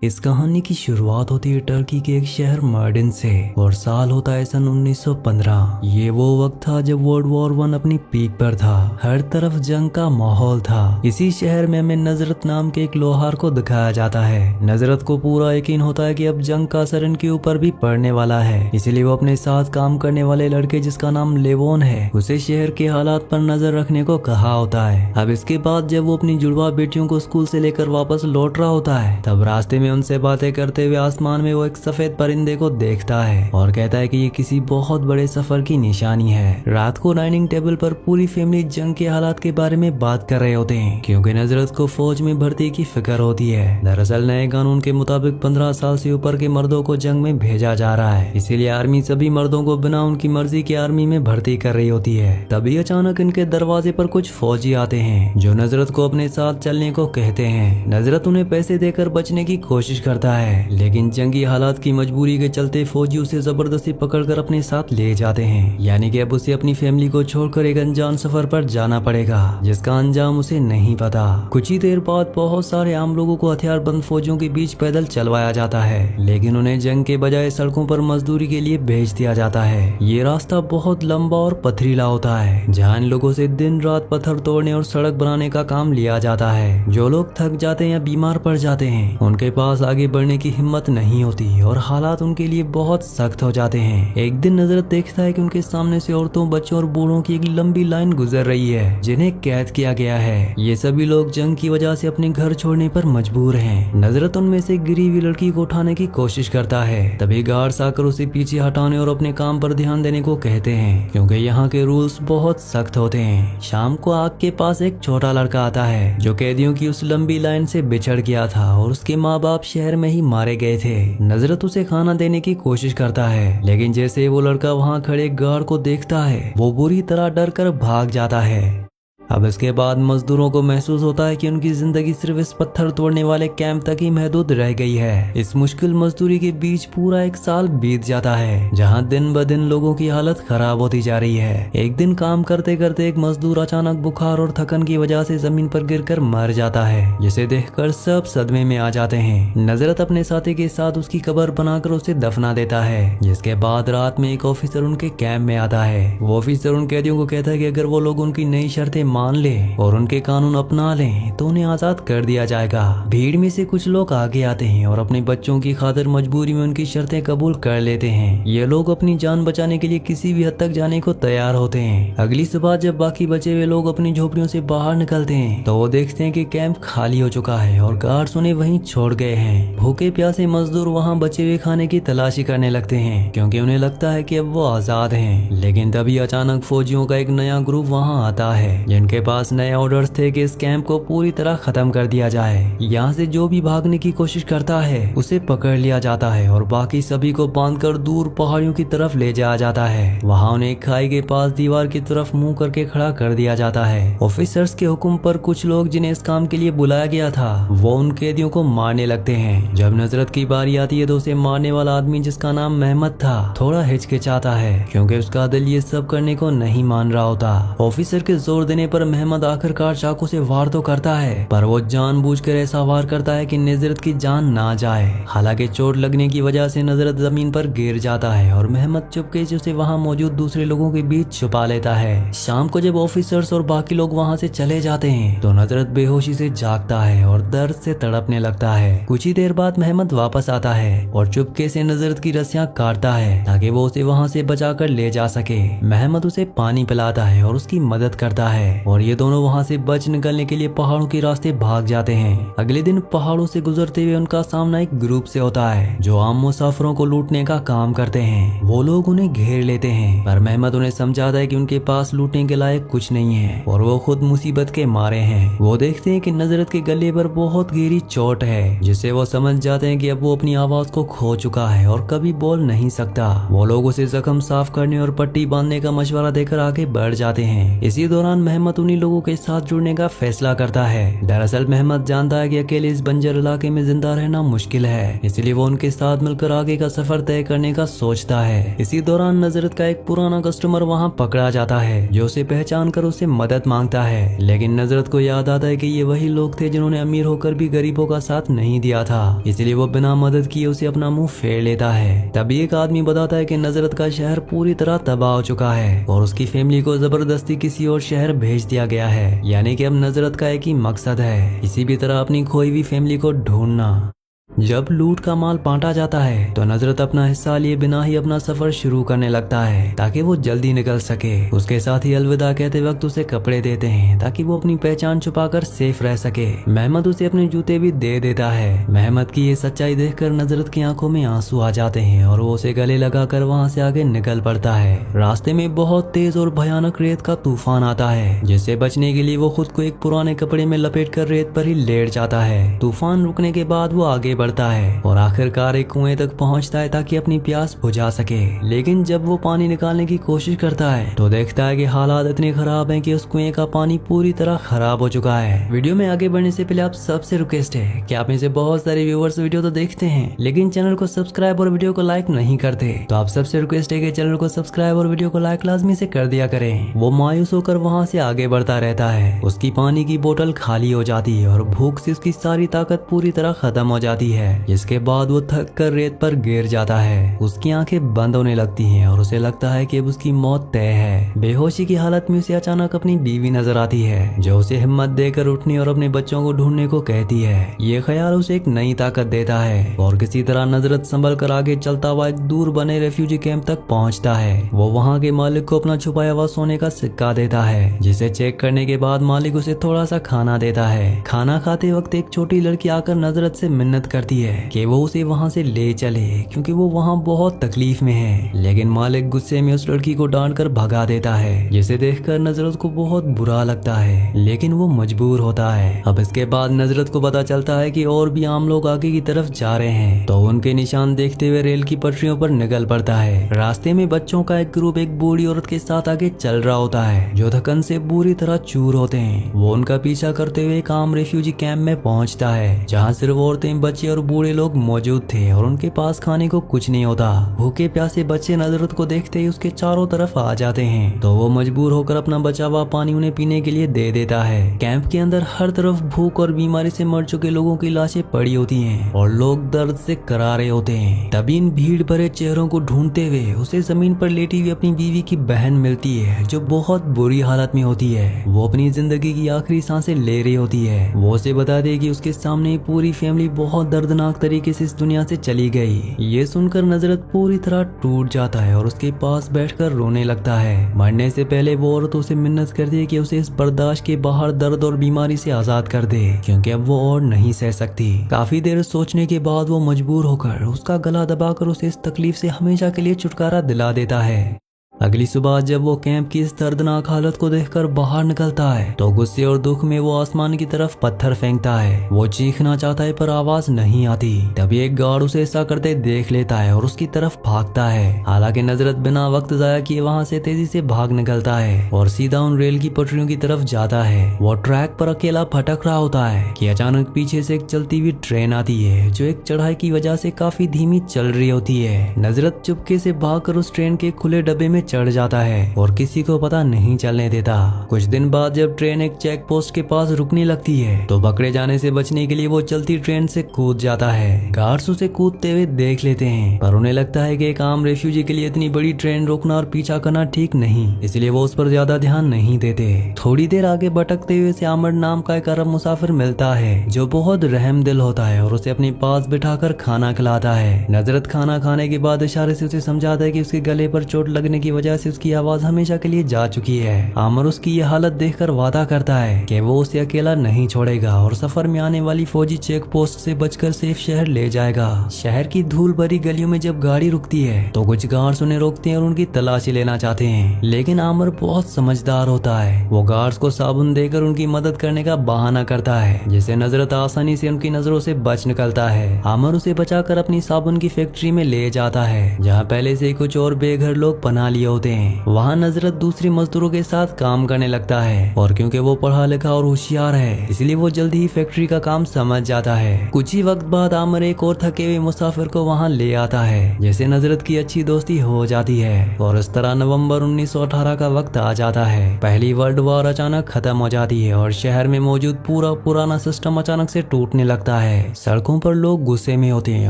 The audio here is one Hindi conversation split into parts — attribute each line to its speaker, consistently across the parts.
Speaker 1: इस कहानी की शुरुआत होती है टर्की के एक शहर मर्डिन से और साल होता है सन 1915। ये वो वक्त था जब वर्ल्ड वॉर 1 अपनी पीक पर था। हर तरफ जंग का माहौल था। इसी शहर में हमें नजरत नाम के एक लोहार को दिखाया जाता है। नजरत को पूरा यकीन होता है कि अब जंग का असर इनके ऊपर भी पड़ने वाला है, इसीलिए वो अपने साथ काम करने वाले लड़के जिसका नाम लेवोन है उसे शहर के हालात पर नजर रखने को कहा होता है। अब इसके बाद जब वो अपनी जुड़वा बेटियों को स्कूल से लेकर वापस लौट रहा होता है, तब रास्ते में उनसे बातें करते हुए आसमान में वो एक सफेद परिंदे को देखता है और कहता है कि ये किसी बहुत बड़े सफर की निशानी है। रात को डाइनिंग टेबल पर पूरी फैमिली जंग के हालात के बारे में बात कर रहे होते हैं, क्योंकि नजरत को फौज में भर्ती की फिक्र होती है। दरअसल नए कानून के मुताबिक 15 साल से ऊपर के मर्दों को जंग में भेजा जा रहा है, इसीलिए आर्मी सभी मर्दों को बिना उनकी मर्जी के आर्मी में भर्ती कर रही होती है। तभी अचानक इनके दरवाजे पर कुछ फौजी आते हैं जो नजरत को अपने साथ चलने को कहते हैं। नजरत उन्हें पैसे देकर बचने की कोशिश करता है, लेकिन जंगी हालात की मजबूरी के चलते फौजी उसे जबरदस्ती पकड़कर अपने साथ ले जाते हैं। यानी कि अब उसे अपनी फैमिली को छोड़कर एक अनजान सफर पर जाना पड़ेगा जिसका अंजाम उसे नहीं पता। कुछ ही देर बाद बहुत सारे आम लोगों को हथियारबंद फौजियों के बीच पैदल चलवाया जाता है, लेकिन उन्हें जंग के बजाय सड़कों पर मजदूरी के लिए भेज दिया जाता है। ये रास्ता बहुत लंबा और पथरीला होता है, जहाँ इन लोगों से दिन रात पत्थर तोड़ने और सड़क बनाने का काम लिया जाता है। जो लोग थक जाते हैं या बीमार पड़ जाते हैं, उनके पास आगे बढ़ने की हिम्मत नहीं होती और हालात उनके लिए बहुत सख्त हो जाते हैं। एक दिन नजरत देखता है कि उनके सामने से औरतों, बच्चों और बूढ़ों की एक लंबी लाइन गुजर रही है जिन्हें कैद किया गया है। ये सभी लोग जंग की वजह से अपने घर छोड़ने पर मजबूर हैं। नजरत उनमें से गिरी हुई लड़की को उठाने की कोशिश करता है, तभी गार्ड्स आकर उसे पीछे हटाने और अपने काम पर ध्यान देने को कहते हैं, क्योंकि यहाँ के रूल्स बहुत सख्त होते हैं। शाम को आग के पास एक छोटा लड़का आता है जो कैदियों की उस लंबी लाइन से बिछड़ गया था और उसके माँ बाप शहर में ही मारे गए थे। नजरत उसे खाना देने की कोशिश करता है, लेकिन जैसे वो लड़का वहाँ खड़े गार्ड को देखता है, वो बुरी तरह डर कर भाग जाता है। अब इसके बाद मजदूरों को महसूस होता है कि उनकी जिंदगी सिर्फ इस पत्थर तोड़ने वाले कैंप तक ही महदूद रह गई है। इस मुश्किल मजदूरी के बीच पूरा एक साल बीत जाता है, जहां दिन ब दिन लोगों की हालत खराब होती जा रही है। एक दिन काम करते करते एक मजदूर अचानक बुखार और थकन की वजह से जमीन पर गिरकर मर जाता है, जिसे देखकर सब सदमे में आ जाते हैं। नजरत अपने साथी के साथ उसकी कब्र बनाकर उसे दफना देता है। जिसके बाद रात में एक ऑफिसर उनके कैंप में आता है। वो ऑफिसर उन कैदियों को कहता है कि अगर वो लोग उनकी नई शर्तें मान ले और उनके कानून अपना लें तो उन्हें आजाद कर दिया जाएगा। भीड़ में से कुछ लोग आगे आते हैं और अपने बच्चों की खातिर मजबूरी में उनकी शर्तें कबूल कर लेते हैं। ये लोग अपनी जान बचाने के लिए किसी भी हद तक जाने को तैयार होते हैं। अगली सुबह जब बाकी बचे हुए लोग अपनी झोपड़ियों से बाहर निकलते हैं, तो वो देखते हैं कि कैंप खाली हो चुका है और गार्ड्स उन्हें वहीं छोड़ गए हैं। भूखे प्यासे मजदूर वहाँ बचे हुए खाने की तलाशी करने लगते हैं, क्योंकि उन्हें लगता है कि अब वो आजाद हैं। लेकिन तभी अचानक फौजियों का एक नया ग्रुप वहाँ आता है, जिनके पास नए ऑर्डर्स थे कि इस कैंप को पूरी तरह खत्म कर दिया जाए। यहाँ से जो भी भागने की कोशिश करता है उसे पकड़ लिया जाता है और बाकी सभी को बांधकर दूर पहाड़ियों की तरफ ले जाया जाता है। वहाँ उन्हें खाई के पास दीवार की तरफ मुंह करके खड़ा कर दिया जाता है। ऑफिसर्स के हुक्म पर कुछ लोग जिन्हें इस काम के लिए बुलाया गया था, वो उन कैदियों को मारने लगते हैं। जब नजरत की बारी आती है तो उसे मारने वाला आदमी, जिसका नाम मेहमद था, थोड़ा हिचकिचाता है, क्योंकि उसका दिल ये सब करने को नहीं मान रहा होता। ऑफिसर के जोर देने पर मेहमद आखिरकार चाकू से वार तो करता है, पर वो जानबूझकर ऐसा वार करता है कि नजरत की जान ना जाए। हालांकि चोट लगने की वजह से नजरत जमीन पर गिर जाता है और मेहमद चुपके से उसे वहां मौजूद दूसरे लोगों के बीच छुपा लेता है। शाम को जब ऑफिसर्स और बाकी लोग वहां से चले जाते हैं, तो नजरत बेहोशी से जागता है और दर्द से तड़पने लगता है। कुछ ही देर बाद मेहमद वापस आता है और चुपके से नजरत की रस्सियां काटता है ताकि वो उसे वहां से बचाकर ले जा सके। मेहमद उसे पानी पिलाता है और उसकी मदद करता है और ये दोनों वहाँ से बच निकलने के लिए पहाड़ों के रास्ते भाग जाते हैं। अगले दिन पहाड़ों से गुजरते हुए उनका सामना एक ग्रुप से होता है जो आम मुसाफिरों को लूटने का काम करते हैं। वो लोग उन्हें घेर लेते हैं, पर मेहमद उन्हें समझाता है कि उनके पास लूटने के लायक कुछ नहीं है और वो खुद मुसीबत के मारे हैं। वो देखते हैं कि नजरत के गले पर बहुत गहरी चोट है, जिससे वो समझ जाते हैं कि अब वो अपनी आवाज को खो चुका है और कभी बोल नहीं सकता। वो लोग उसे जख्म साफ करने और पट्टी बांधने का मशवरा देकर आगे बढ़ जाते हैं। इसी दौरान मेहमद मेहमत उन्हीं लोगों के साथ जुड़ने का फैसला करता है। दरअसल मेहमत जानता है कि अकेले इस बंजर इलाके में जिंदा रहना मुश्किल है, इसलिए वो उनके साथ मिलकर आगे का सफर तय करने का सोचता है। इसी दौरान नजरत का एक पुराना कस्टमर वहाँ पकड़ा जाता है, जो उसे पहचान कर उससे मदद मांगता है। लेकिन नजरत को याद आता है कि ये वही लोग थे जिन्होंने अमीर होकर भी गरीबों का साथ नहीं दिया था, इसलिए वो बिना मदद किए उसे अपना मुंह फेर लेता है। तभी एक आदमी बताता है कि नजरत का शहर पूरी तरह तबाह हो चुका है और उसकी फैमिली को जबरदस्ती किसी और शहर भेज दिया गया है। यानी कि अब नजरत का एक ही मकसद है, किसी भी तरह अपनी खोई हुई फैमिली को ढूंढना। जब लूट का माल बांटा जाता है तो नजरत अपना हिस्सा लिए बिना ही अपना सफर शुरू करने लगता है ताकि वो जल्दी निकल सके। उसके साथ ही अलविदा कहते वक्त उसे कपड़े देते हैं ताकि वो अपनी पहचान छुपाकर सेफ रह सके। मेहमत उसे अपने जूते भी दे देता है। मेहमत की ये सच्चाई देखकर नजरत की आंखों में आंसू आ जाते हैं और वो उसे गले लगाकर वहाँ से आगे निकल पड़ता है। रास्ते में बहुत तेज और भयानक रेत का तूफान आता है, जिससे बचने के लिए वो खुद को एक पुराने कपड़े में लपेट कर रेत पर ही लेट जाता है। तूफान रुकने के बाद वो आगे बढ़ता है और आखिरकार एक कुएं तक पहुंचता है ताकि अपनी प्यास बुझा सके। लेकिन जब वो पानी निकालने की कोशिश करता है तो देखता है कि हालात इतने खराब हैं कि उस कुएं का पानी पूरी तरह खराब हो चुका है। वीडियो में आगे बढ़ने से पहले आप सबसे रिक्वेस्ट है कि आप में से बहुत सारे व्यूअर्स वीडियो तो देखते हैं लेकिन चैनल को सब्सक्राइब और वीडियो को लाइक नहीं करते, तो आप सबसे रिक्वेस्ट है कि चैनल को सब्सक्राइब और वीडियो को लाइक लाजमी से कर दिया करें। वो मायूस होकर वहाँ से आगे बढ़ता रहता है। उसकी पानी की बोतल खाली हो जाती है और भूख से उसकी सारी ताकत पूरी तरह खत्म हो जाती है, जिसके बाद वो थक कर रेत पर गिर जाता है। उसकी आंखें बंद होने लगती हैं और उसे लगता है कि अब उसकी मौत तय है। बेहोशी की हालत में उसे अचानक अपनी बीवी नजर आती है, जो उसे हिम्मत देकर उठने और अपने बच्चों को ढूंढने को कहती है। ये ख्याल उसे एक नई ताकत देता है और किसी तरह नजरत संभल कर आगे चलता हुआ एक दूर बने रेफ्यूजी कैंप तक पहुंचता है। वो वहाँ के मालिक को अपना छुपाया हुआ सोने का सिक्का देता है, जिसे चेक करने के बाद मालिक उसे थोड़ा सा खाना देता है। खाना खाते वक्त एक छोटी लड़की आकर नजरत से मिन्नत करती है कि वो उसे वहाँ से ले चले क्योंकि वो वहाँ बहुत तकलीफ में है। लेकिन मालिक गुस्से में उस लड़की को डांट कर भगा देता है, जिसे देखकर नजरत को बहुत बुरा लगता है, लेकिन वो मजबूर होता है। अब इसके बाद नजरत को पता चलता है कि और भी आम लोग आगे की तरफ जा रहे हैं, तो उनके निशान देखते हुए रेल की पटरियों पर निकल पड़ता है। रास्ते में बच्चों का एक ग्रुप एक बूढ़ी औरत के साथ आगे चल रहा होता है, जो थकन से बुरी तरह चूर होते हैं। वो उनका पीछा करते हुए एक आम रेफ्यूजी कैंप में पहुंचता है, जहाँ सिर्फ औरतें, बच्चे और बूढ़े लोग मौजूद थे और उनके पास खाने को कुछ नहीं होता। भूखे प्यासे बच्चे नजरत को देखते ही उसके चारों तरफ आ जाते हैं, तो वो मजबूर होकर अपना बचा हुआ पानी उन्हें पीने के लिए दे देता है। कैंप के अंदर हर तरफ भूख और बीमारी से मर चुके लोगों की लाशें पड़ी होती हैं और लोग दर्द से करारे होते हैं। तभी इन भीड़ भरे चेहरों को ढूंढते हुए उसे जमीन पर लेटी हुई अपनी बीवी की बहन मिलती है, जो बहुत बुरी हालत में होती है। वो अपनी जिंदगी की आखिरी सांसें ले रही होती है। वो उसे बता दे कि उसके सामने पूरी फैमिली बहुत दर्दनाक तरीके से इस दुनिया से चली गई। ये सुनकर नजरत पूरी तरह टूट जाता है और उसके पास बैठकर रोने लगता है। मरने से पहले वो औरत उसे मिन्नत करती है कि उसे इस बर्दाश्त के बाहर दर्द और बीमारी से आजाद कर दे, क्योंकि अब वो और नहीं सह सकती। काफी देर सोचने के बाद वो मजबूर होकर उसका गला दबाकर उसे इस तकलीफ से हमेशा के लिए छुटकारा दिला देता है। अगली सुबह जब वो कैंप की इस दर्दनाक हालत को देखकर बाहर निकलता है तो गुस्से और दुख में वो आसमान की तरफ पत्थर फेंकता है। वो चीखना चाहता है पर आवाज नहीं आती। तभी एक गार्ड उसे ऐसा करते देख लेता है और उसकी तरफ भागता है। हालांकि नजरत बिना वक्त जाया किए वहाँ से तेजी से भाग निकलता है और सीधा उन रेल की पटरियों की तरफ जाता है। वो ट्रैक पर अकेला भटक रहा होता है कि अचानक पीछे से एक चलती हुई ट्रेन आती है, जो एक चढ़ाई की वजह से काफी धीमी चल रही होती है। नजरत चुपके से भागकर उस ट्रेन के खुले डब्बे में चढ़ जाता है और किसी को पता नहीं चलने देता। कुछ दिन बाद जब ट्रेन एक चेक पोस्ट के पास रुकने लगती है तो पकड़े जाने से बचने के लिए वो चलती ट्रेन से कूद जाता है। गार्ड्स उसे कूदते हुए देख लेते हैं, पर उन्हें लगता है कि एक आम रेफ्यूजी के लिए इतनी बड़ी ट्रेन रोकना और पीछा करना ठीक नहीं, इसलिए वो उस पर ज्यादा ध्यान नहीं देते। थोड़ी देर आगे भटकते हुए उसे आमर नाम का एक अरब मुसाफिर मिलता है, जो बहुत रहम दिल होता है और उसे अपने पास बिठाकर खाना खिलाता है। नजरत खाना खाने के बाद इशारे से उसे समझाता है कि उसके गले पर चोट लगने की वजह से उसकी आवाज हमेशा के लिए जा चुकी है। आमर उसकी ये हालत देखकर वादा करता है कि वो उसे अकेला नहीं छोड़ेगा और सफर में आने वाली फौजी चेक पोस्ट से बचकर सेफ शहर ले जाएगा। शहर की धूल भरी गलियों में जब गाड़ी रुकती है तो कुछ गार्ड्स उन्हें रोकते हैं और उनकी तलाशी लेना चाहते हैं, लेकिन आमर बहुत समझदार होता है। वो गार्ड्स को साबुन देकर उनकी मदद करने का बहाना करता है, जिससे नजरत आसानी से उनकी नजरों से बच निकलता है। आमर उसे बचाकर अपनी साबुन की फैक्ट्री में ले जाता है, जहाँ पहले से ही कुछ और बेघर लोग पनाह लिए होते हैं। वहाँ नजरत दूसरे मजदूरों के साथ काम करने लगता है और क्योंकि वो पढ़ा लिखा और होशियार है इसलिए वो जल्दी ही फैक्ट्री का काम समझ जाता है। कुछ ही वक्त बाद आमिर एक और थके हुए मुसाफिर को वहाँ ले आता है, जैसे नजरत की अच्छी दोस्ती हो जाती है और इस तरह नवंबर 1918 का वक्त आ जाता है। पहली वर्ल्ड वॉर अचानक खत्म हो जाती है और शहर में मौजूद पूरा पुराना सिस्टम अचानक से टूटने लगता है। सड़कों पर लोग गुस्से में होते हैं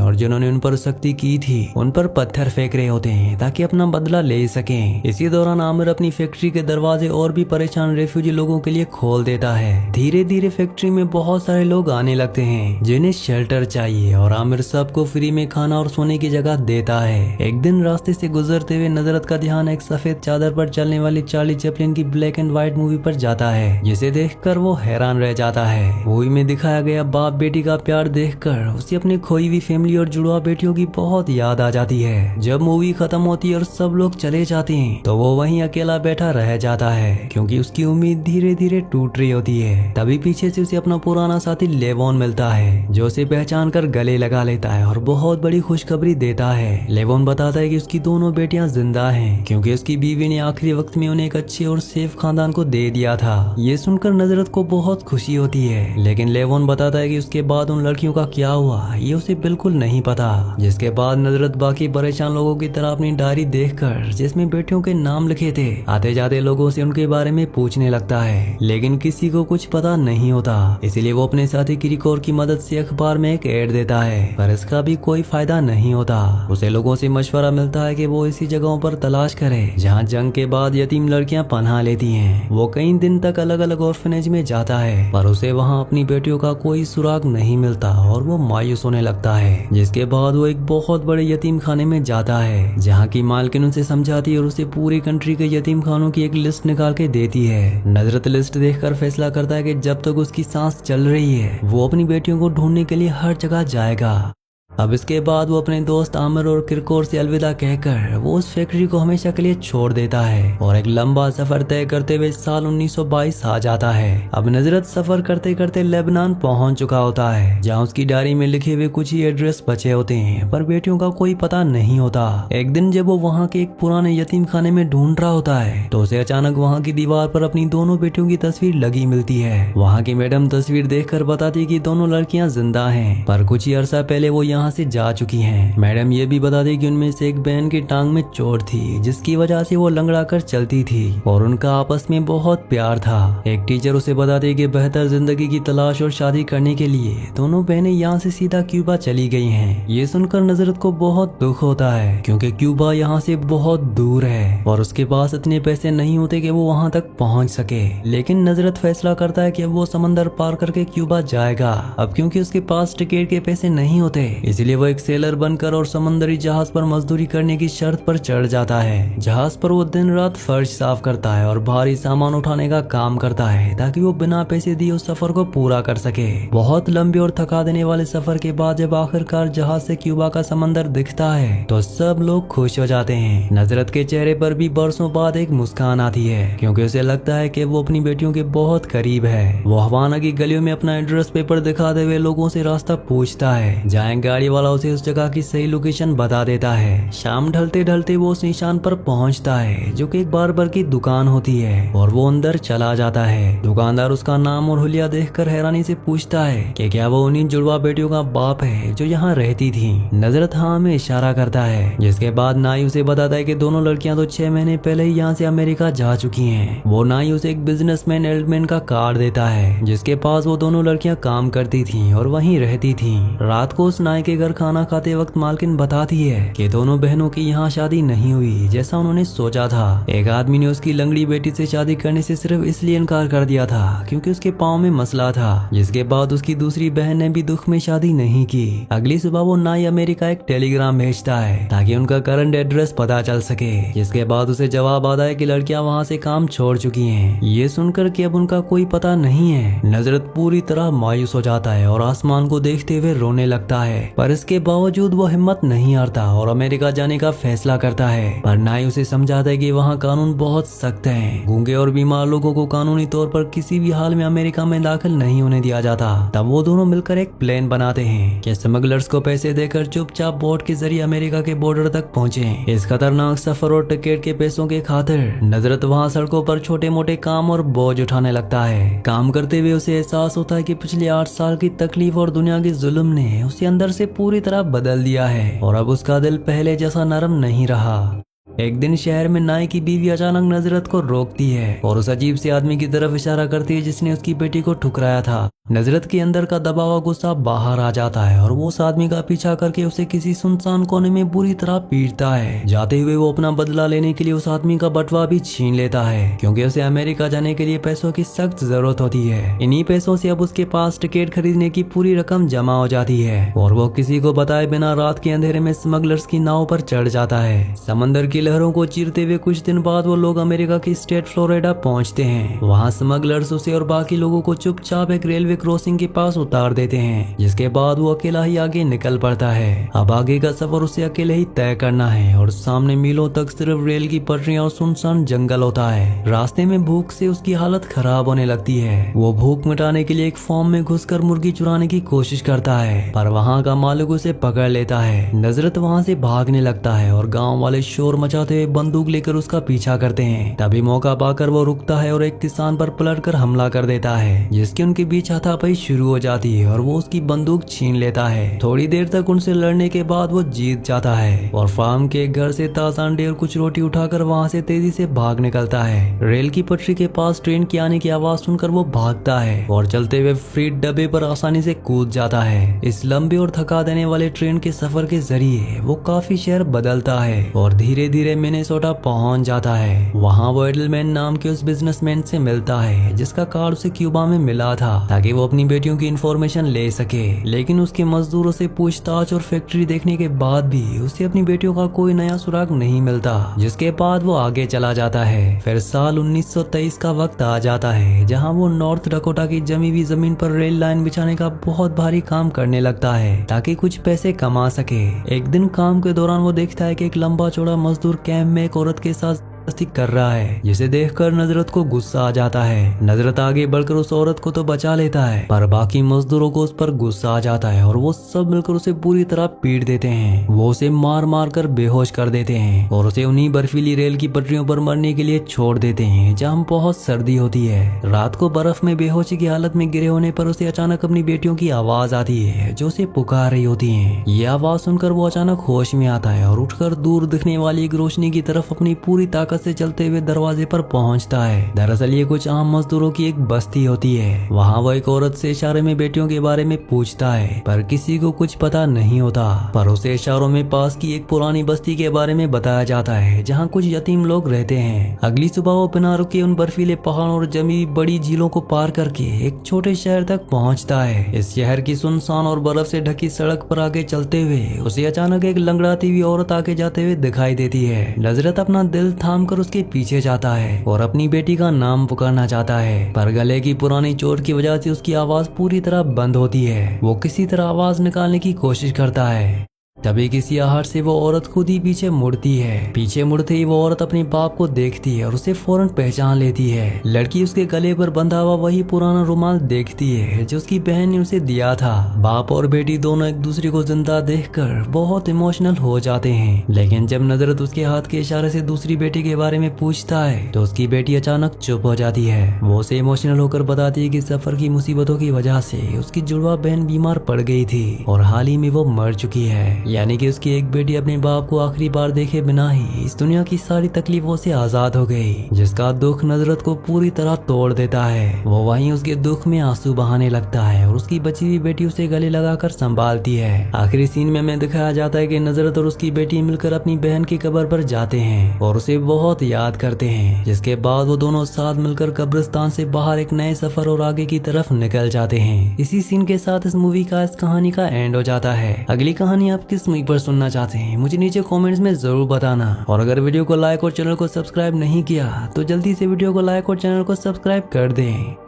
Speaker 1: और जिन्होंने उन पर सख्ती की थी उन पर पत्थर फेंक रहे होते हैं ताकि अपना बदला ले सकें। इसी दौरान आमिर अपनी फैक्ट्री के दरवाजे और भी परेशान रेफ्यूजी लोगों के लिए खोल देता है। धीरे धीरे फैक्ट्री में बहुत सारे लोग आने लगते हैं जिन्हें शेल्टर चाहिए और आमिर सबको फ्री में खाना और सोने की जगह देता है। एक दिन रास्ते से गुजरते हुए नजरत का ध्यान एक सफेद चादर पर चलने वाली चार्ली चैपलिन की ब्लैक एंड व्हाइट मूवी पर जाता है, जिसे देखकर वो हैरान रह जाता है। मूवी में दिखाया गया बाप बेटी का प्यार देखकर उसे अपनी खोई हुई फैमिली और जुड़वा बेटियों की बहुत याद आ जाती है। जब मूवी खत्म होती है और सब लोग चले जाते हैं तो वो वहीं अकेला बैठा रह जाता है क्योंकि उसकी उम्मीद धीरे धीरे टूट रही होती है। तभी पीछे से उसे अपना पुराना साथी लेवोन मिलता है जो उसे पहचान कर गले लगा लेता है और बहुत बड़ी खुशखबरी देता है। लेवोन बताता है कि उसकी दोनों बेटियां जिंदा हैं क्योंकि उसकी बीवी ने आखिरी वक्त में उन्हें एक अच्छे और सेफ खानदान को दे दिया था। ये सुनकर नजरत को बहुत खुशी होती है, लेकिन लेवोन बताता है कि उसके बाद उन लड़कियों का क्या हुआ ये उसे बिल्कुल नहीं पता। जिसके बाद नजरत बाकी परेशान लोगों की तरह अपनी डायरी देखकर जिसमें बेटियों के नाम लिखे थे आते जाते लोगों से उनके बारे में पूछने लगता है, लेकिन किसी को कुछ पता नहीं होता। इसलिए वो अपने साथी किरिकोर की मदद से अखबार में एक एड देता है, पर इसका भी कोई फायदा नहीं होता। उसे लोगों से मशवरा मिलता है कि वो इसी जगहों पर तलाश करे जहाँ जंग के बाद यतीम लड़कियां पनाह लेती हैं। वो कई दिन तक अलग अलग ऑर्फनेज में जाता है पर उसे वहाँ अपनी बेटियों का कोई सुराग नहीं मिलता और वो मायूस होने लगता है। जिसके बाद वो एक बहुत बड़े यतीम खाने में जाता है जहाँ की मालकिन उसे समझाती है और उसे पूरी कंट्री के यतीम खानों की एक लिस्ट निकाल के देती है। नजरत लिस्ट देखकर फैसला करता है कि जब तक उसकी सांस चल रही है वो अपनी बेटियों को ढूंढने के लिए हर जगह जाएगा। अब इसके बाद वो अपने दोस्त आमिर और किरकोर से अलविदा कहकर वो उस फैक्ट्री को हमेशा के लिए छोड़ देता है और एक लंबा सफर तय करते हुए साल 1922 आ जाता है। अब नजरत सफर करते करते लेबनान पहुंच चुका होता है जहां उसकी डायरी में लिखे हुए कुछ ही एड्रेस बचे होते हैं पर बेटियों का कोई पता नहीं होता। एक दिन जब वो वहाँ के एक पुराने यतीम खाने में ढूंढ रहा होता है तो उसे अचानक वहाँ की दीवार पर अपनी दोनों बेटियों की तस्वीर लगी मिलती है। वहाँ की मैडम तस्वीर देखकर बताती कि दोनों लड़कियां जिंदा हैं पर कुछ ही अरसा पहले वो यहाँ से जा चुकी हैं। मैडम ये भी बता दी कि उनमें से एक बहन की टांग में चोट थी जिसकी वजह से वो लंगड़ा कर चलती थी और उनका आपस में बहुत प्यार था। एक टीचर उसे बता दी कि बेहतर जिंदगी की तलाश और शादी करने के लिए दोनों बहनें यहाँ से सीधा क्यूबा चली गई हैं। ये सुनकर नजरत को बहुत दुख होता है क्योंकि क्यूबा यहाँ से बहुत दूर है और उसके पास इतने पैसे नहीं होते कि वो वहाँ तक पहुँच सके। लेकिन नजरत फैसला करता है कि अब वो समंदर पार करके क्यूबा जाएगा। अब क्योंकि उसके पास टिकट के पैसे नहीं होते इसलिए वो एक सेलर बनकर और समंदरी जहाज पर मजदूरी करने की शर्त पर चढ़ जाता है। जहाज पर वो दिन रात फर्श साफ करता है और भारी सामान उठाने का काम करता है ताकि वो बिना पैसे दिए उस सफर को पूरा कर सके। बहुत लंबे और थका देने वाले सफर के बाद जब आखिरकार जहाज से क्यूबा का समंदर दिखता है तो सब लोग खुश हो जाते हैं। नजरत के चेहरे पर भी बरसों बाद एक मुस्कान आती है क्योंकि उसे लगता है कि वो अपनी बेटियों के बहुत करीब है। वो हवाना की गलियों में अपना एड्रेस पेपर दिखाते हुए लोगों से रास्ता पूछता है जहाँ गाड़ी वाला उसे उस जगह की सही लोकेशन बता देता है। शाम ढलते ढलते वो उस निशान पर पहुंचता है जो कि एक बार्बर की दुकान होती है और वो अंदर चला जाता है। दुकानदार उसका नाम और हुलिया देखकर हैरानी से पूछता है कि क्या वो उन्हीं जुड़वा बेटियों का बाप है जो यहाँ रहती थी। नजरत हाँ में इशारा करता है, जिसके बाद नाई उसे बताता है कि दोनों लड़कियां तो 6 महीने पहले ही यहाँ से अमेरिका जा चुकी हैं। वो नाई उसे एक बिजनेसमैन एल्डमैन का कार्ड देता है जिसके पास वो दोनों लड़कियां काम करती थी और वहीं रहती थी। रात को उस नाई के घर खाना खाते वक्त मालकिन बताती है कि दोनों बहनों की यहाँ शादी नहीं हुई जैसा उन्होंने सोचा था। एक आदमी ने उसकी लंगड़ी बेटी से शादी करने से सिर्फ इसलिए इनकार कर दिया था क्योंकि उसके पाँव में मसला था। जिसके बाद उसकी दूसरी बहन ने भी दुख में शादी नहीं की। अगली सुबह वो नाई अमेरिका एक टेलीग्राम भेजता है ताकि उनका करंट एड्रेस पता चल सके। जिसके बाद उसे जवाब आता है कि लड़कियां वहाँ से काम छोड़ चुकी हैं। ये सुनकर कि अब उनका कोई पता नहीं है, नजरत पूरी तरह मायूस हो जाता है और आसमान को देखते हुए रोने लगता है। पर इसके बावजूद वो हिम्मत नहीं हारता और अमेरिका जाने का फैसला करता है। पर नाई उसे समझाता है कि वहाँ कानून बहुत सख्त है, गूंगे और बीमार लोगों को कानूनी तौर पर किसी भी हाल में अमेरिका में दाखिल नहीं होने दिया जाता। तब वो दोनों मिलकर एक प्लान बनाते हैं कि स्मगलर्स को पैसे देकर चुपचाप बोट के जरिए अमेरिका के बॉर्डर तक पहुँचे। इस खतरनाक सफर और टिकट के पैसों के खातिर नजरत वहाँ सड़कों पर छोटे मोटे काम और बोझ उठाने लगता है। काम करते हुए उसे एहसास होता है कि पिछले 8 साल की तकलीफ और दुनिया के जुल्म ने उसे अंदर से पूरी तरह बदल दिया है और अब उसका दिल पहले जैसा नरम नहीं रहा। एक दिन शहर में नाई की बीवी अचानक नजरत को रोकती है और उस अजीब से आदमी की तरफ इशारा करती है जिसने उसकी बेटी को ठुकराया था। नजरत के अंदर का दबा हुआ गुस्सा बाहर आ जाता है और वो उस आदमी का पीछा करके उसे किसी सुनसान कोने में बुरी तरह पीटता है। जाते हुए वो अपना बदला लेने के लिए उस आदमी का बटुआ भी छीन लेता है क्योंकि उसे अमेरिका जाने के लिए पैसों की सख्त जरूरत होती है। इन्हीं पैसों से अब उसके पास टिकट खरीदने की पूरी रकम जमा हो जाती है और वो किसी को बताए बिना रात के अंधेरे में स्मगलर्स की नाव पर चढ़ जाता है। समंदर की लहरों को चीरते हुए कुछ दिन बाद वो लोग अमेरिका की स्टेट फ्लोरिडा पहुंचते हैं। वहाँ स्मगलर्स उसे और बाकी लोगों को चुपचाप एक रेलवे क्रॉसिंग के पास उतार देते हैं, जिसके बाद वो अकेला ही आगे निकल पड़ता है। अब आगे का सफर उसे अकेले ही तय करना है और सामने मीलों तक सिर्फ रेल की पटरियां और सुनसान जंगल होता है। रास्ते में भूख से उसकी हालत खराब होने लगती है। वो भूख मिटाने के लिए एक फार्म में घुसकर मुर्गी चुराने की कोशिश करता है, पर वहाँ का मालिक उसे पकड़ लेता है। नजरत वहाँ से भागने लगता है और गाँव वाले शोर मचाते हुए बंदूक लेकर उसका पीछा करते हैं। तभी मौका पाकर वो रुकता है और एक किसान पर पलटकर हमला कर देता है, जिसके उनके बीच हाथापाई शुरू हो जाती है और वो उसकी बंदूक छीन लेता है। थोड़ी देर तक उनसे लड़ने के बाद वो जीत जाता है और फार्म के घर से ताजा अंडे और कुछ रोटी उठाकर वहाँ से तेजी से भाग निकलता है। रेल की पटरी के पास ट्रेन की आने की आवाज सुनकर वो भागता है और चलते हुए फ्रीट डब्बे पर आसानी से कूद जाता है। इस लंबे और थका देने वाले ट्रेन के सफर के जरिए वो काफी शहर बदलता है और धीरे धीरे मिनेसोटा पहुंच जाता है। वहाँ वो एडलमैन नाम के उस बिजनेसमैन से मिलता है जिसका कार्ड उसे क्यूबा में मिला था ताकि वो अपनी बेटियों की इंफॉर्मेशन ले सके। लेकिन उसके मजदूरों से पूछताछ और फैक्ट्री देखने के बाद भी उसे अपनी बेटियों का कोई नया सुराग नहीं मिलता, जिसके बाद वो आगे चला जाता है। फिर साल 1923 का वक्त आ जाता है जहाँ वो नॉर्थ डकोटा की जमी हुई जमीन पर रेल लाइन बिछाने का बहुत भारी काम करने लगता है ताकि कुछ पैसे कमा सके। एक दिन काम के दौरान वो देखता है कि एक लंबा चौड़ा मजदूर कैंप में एक औरत के साथ कर रहा है, जिसे देखकर नजरत को गुस्सा आ जाता है। नजरत आगे बढ़कर उस औरत को तो बचा लेता है, पर बाकी मजदूरों को उस पर गुस्सा आ जाता है और वो सब मिलकर उसे पूरी तरह पीट देते हैं। वो उसे मार मार कर बेहोश कर देते हैं और उसे उन्हीं बर्फीली रेल की पटरियों पर मरने के लिए छोड़ देते हैं जहाँ बहुत सर्दी होती है। रात को बर्फ में बेहोशी की हालत में गिरे होने पर उसे अचानक अपनी बेटियों की आवाज आती है जो उसे पुकार रही होती है। ये आवाज सुनकर वो अचानक होश में आता है और उठकर दूर दिखने वाली एक रोशनी की तरफ अपनी पूरी ताकत से चलते हुए दरवाजे पर पहुंचता है। दरअसल ये कुछ आम मजदूरों की एक बस्ती होती है। वहाँ वो एक औरत से इशारे में बेटियों के बारे में पूछता है, पर किसी को कुछ पता नहीं होता। पर उसे इशारों में पास की एक पुरानी बस्ती के बारे में बताया जाता है जहाँ कुछ यतीम लोग रहते हैं। अगली सुबह वो बिना रुके उन बर्फीले पहाड़ों और जमी बड़ी झीलों को पार करके एक छोटे शहर तक पहुँचता है। इस शहर की सुनसान और बर्फ से ढकी सड़क पर आगे चलते हुए उसे अचानक एक लंगड़ाती हुई औरत आगे जाते हुए दिखाई देती है। नजरत अपना दिल थाम कर उसके पीछे जाता है और अपनी बेटी का नाम पुकारना चाहता है, पर गले की पुरानी चोट की वजह से उसकी आवाज पूरी तरह बंद होती है। वो किसी तरह आवाज निकालने की कोशिश करता है, तभी किसी आहट से वो औरत खुद ही पीछे मुड़ती है। पीछे मुड़ते ही वो औरत अपने बाप को देखती है और उसे फौरन पहचान लेती है। लड़की उसके गले पर बंधा हुआ वही पुराना रुमाल देखती है जो उसकी बहन ने उसे दिया था। बाप और बेटी दोनों एक दूसरे को जिंदा देखकर बहुत इमोशनल हो जाते हैं, लेकिन जब नजरत उसके हाथ के इशारे से दूसरी बेटी के बारे में पूछता है तो उसकी बेटी अचानक चुप हो जाती है। वो उसे इमोशनल होकर बताती है कि सफर की मुसीबतों की वजह से उसकी जुड़वा बहन बीमार पड़ गई थी और हाल ही में वो मर चुकी है, यानी कि उसकी एक बेटी अपने बाप को आखिरी बार देखे बिना ही इस दुनिया की सारी तकलीफों से आजाद हो गई, जिसका दुख नजरत को पूरी तरह तोड़ देता है। वो वहीं उसके दुख में आंसू बहाने लगता है और उसकी बची हुई बेटी उसे गले लगाकर संभालती है। आखिरी सीन में दिखाया जाता है कि नजरत और उसकी बेटी मिलकर अपनी बहन की कब्र पर जाते हैं और उसे बहुत याद करते हैं, जिसके बाद वो दोनों साथ मिलकर कब्रिस्तान से बाहर एक नए सफर और आगे की तरफ निकल जाते हैं। इसी सीन के साथ इस मूवी का इस कहानी का एंड हो जाता है। अगली कहानी आप किस मूवी पर सुनना चाहते हैं मुझे नीचे कमेंट्स में जरूर बताना, और अगर वीडियो को लाइक और चैनल को सब्सक्राइब नहीं किया तो जल्दी से वीडियो को लाइक और चैनल को सब्सक्राइब कर दें।